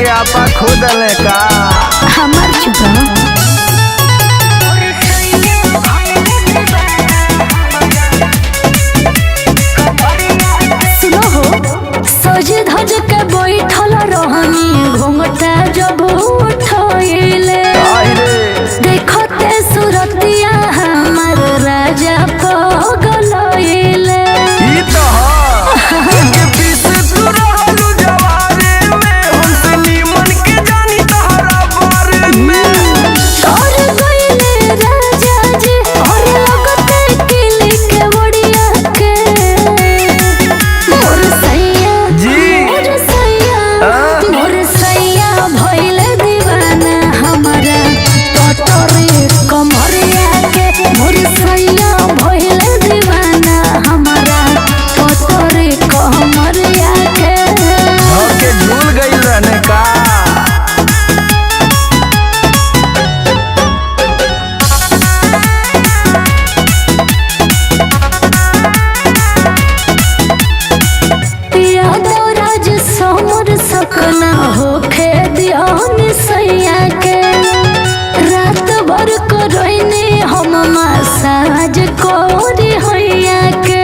के आपा खुद ले का हमार चुप सुनो हो सज धज के बैठल रहनी घूंघटा जब उठैले देखते सुरतिया हमार राजा पगलैले ई तो के बीच तू रहलू जवारे में हमसे नीमन के जानी तहरा बारे में और गइले राजा जी और लगते किली के बड़िया के मोर सैया जी मोर सैया भइले दीवाना हमारा टटोरी कमरिया के मोर सैया भइले दीवाना हमारा टटोरी कमरिया के के झूल गई रहने का यादव राज समर सकना होखे दियान सैया के रात भर को रोइने हम मसाज कोरी होइया के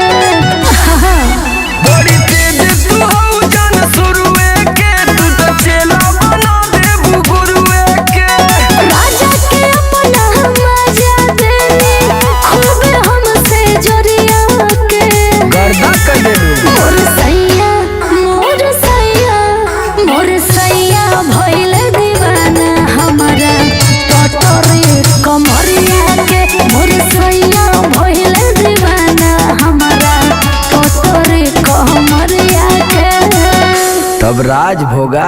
बड़ी तेज तू हो जान शुरुए के तू तो चेला बना दे गुरुए के राजा के अपना मजा देने खूब हमसे जरिया के गर्दा कर दे मोर सैया भइले दीवाना हमारा टटोरी कमरिया के मोर सैया भइले दीवाना हमारा टटोरी कमरिया के तब राज भोगा